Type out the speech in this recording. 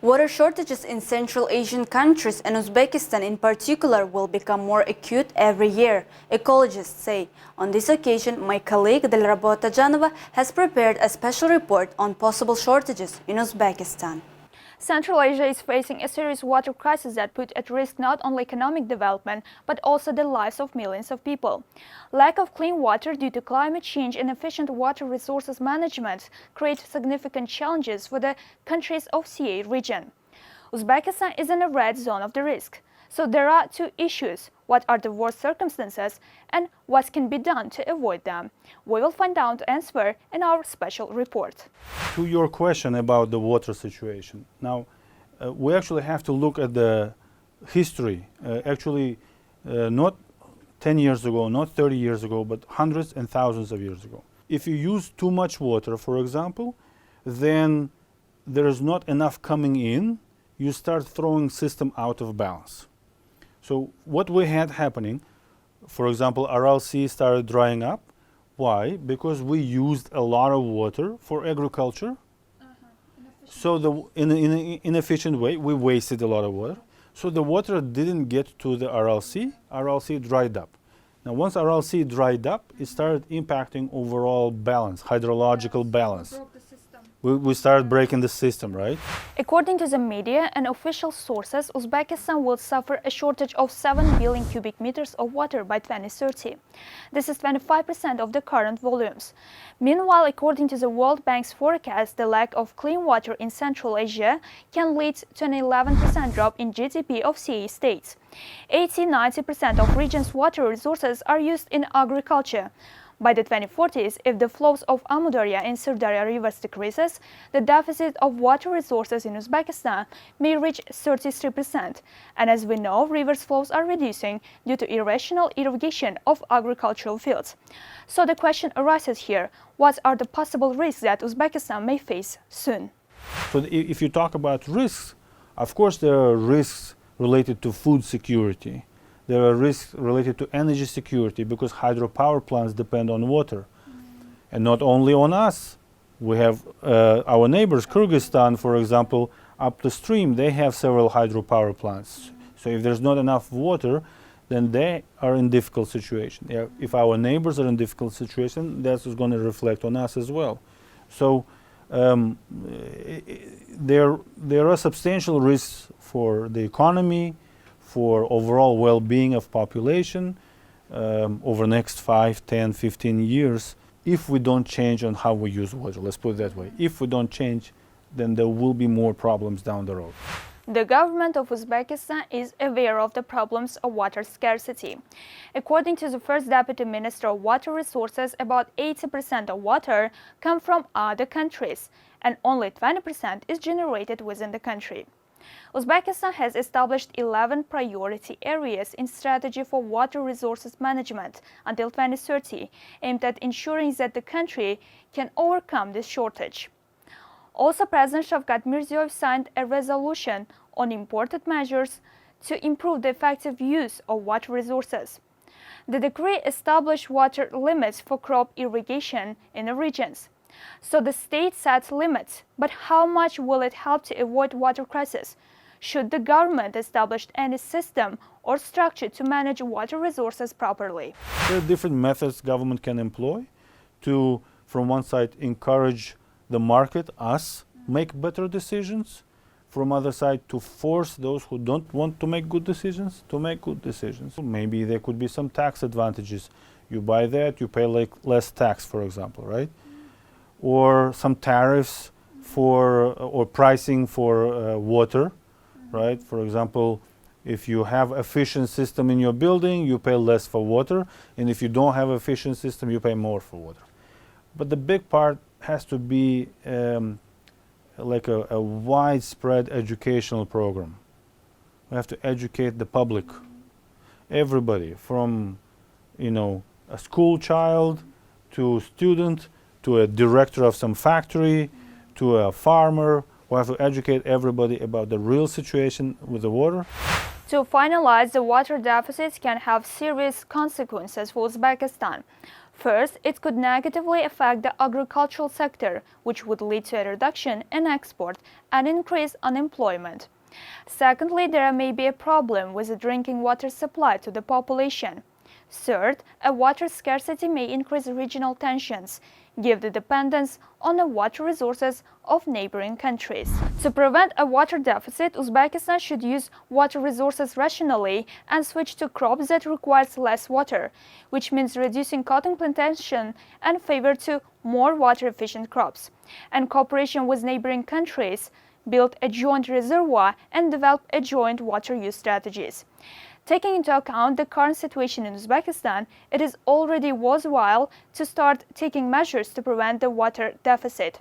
Water shortages in Central Asian countries and Uzbekistan in particular will become more acute every year, ecologists say. On this occasion, my colleague Dilrabo Tajanova has prepared a special report on possible shortages in Uzbekistan. Central Asia is facing a serious water crisis that put at risk not only economic development, but also the lives of millions of people. Lack of clean water due to climate change and efficient water resources management create significant challenges for the countries of CA region. Uzbekistan is in a red zone of the risk. So there are two issues: what are the worst circumstances and what can be done to avoid them. We will find out the answer in our special report. To your question about the water situation, now we actually have to look at the history, not 10 years ago, not 30 years ago, but hundreds and thousands of years ago. If you use too much water, for example, then there is not enough coming in, you start throwing system out of balance. So what we had happening, for example, Aral Sea started drying up. Why? Because we used a lot of water for agriculture. So in an inefficient way, we wasted a lot of water. So the water didn't get to the Aral Sea. Aral Sea dried up. Now once Aral Sea dried up, it started impacting overall balance, hydrological balance. We started breaking the system, right? According to the media and official sources, Uzbekistan will suffer a shortage of 7 billion cubic meters of water by 2030. This is 25% of the current volumes. Meanwhile, according to the World Bank's forecast, the lack of clean water in Central Asia can lead to an 11% drop in GDP of CA states. 80–90% of region's water resources are used in agriculture. By the 2040s, if the flows of Amudarya and Sirdarya rivers decreases, the deficit of water resources in Uzbekistan may reach 33%. And as we know, rivers flows are reducing due to irrational irrigation of agricultural fields. So the question arises here: what are the possible risks that Uzbekistan may face soon? So if you talk about risks, of course there are risks related to food security. There are risks related to energy security because hydropower plants depend on water. And not only on us. We have our neighbors, Kyrgyzstan, for example, up the stream, they have several hydropower plants. So if there's not enough water, then they are in difficult situation. If our neighbors are in difficult situation, that's going to reflect on us as well. So there are substantial risks for the economy, for overall well-being of population over the next 5, 10, 15 years if we don't change on how we use water. Let's put it that way. If we don't change, then there will be more problems down the road. The government of Uzbekistan is aware of the problems of water scarcity. According to the first Deputy Minister of Water Resources, about 80% of water come from other countries, and only 20% is generated within the country. Uzbekistan has established 11 priority areas in strategy for water resources management until 2030, aimed at ensuring that the country can overcome this shortage. Also, President Shavkat Mirziyoyev signed a resolution on important measures to improve the effective use of water resources. The decree established water limits for crop irrigation in the regions. So the state sets limits, but how much will it help to avoid water crisis? Should the government establish any system or structure to manage water resources properly? There are different methods government can employ to, from one side, encourage the market, us, make better decisions. From other side, to force those who don't want to make good decisions to make good decisions. Maybe there could be some tax advantages. You buy that, you pay less tax, for example, right? Or some tariffs for or pricing for water, right? For example, if you have efficient system in your building, you pay less for water, and if you don't have efficient system, you pay more for water. But the big part has to be like a widespread educational program. We have to educate the public, everybody, from a school child to student to a director of some factory to a farmer. We have to educate everybody about the real situation with the water. To finalize, the water deficits can have serious consequences for Uzbekistan. First, it could negatively affect the agricultural sector, which would lead to a reduction in export and increase unemployment. Secondly, there may be a problem with the drinking water supply to the population. Third, a water scarcity may increase regional tensions, give the dependence on the water resources of neighboring countries. To prevent a water deficit, Uzbekistan should use water resources rationally and switch to crops that require less water, which means reducing cotton plantation and favor to more water-efficient crops. And cooperation with neighboring countries, build a joint reservoir and develop a joint water use strategies. Taking into account the current situation in Uzbekistan, it is already worthwhile to start taking measures to prevent the water deficit.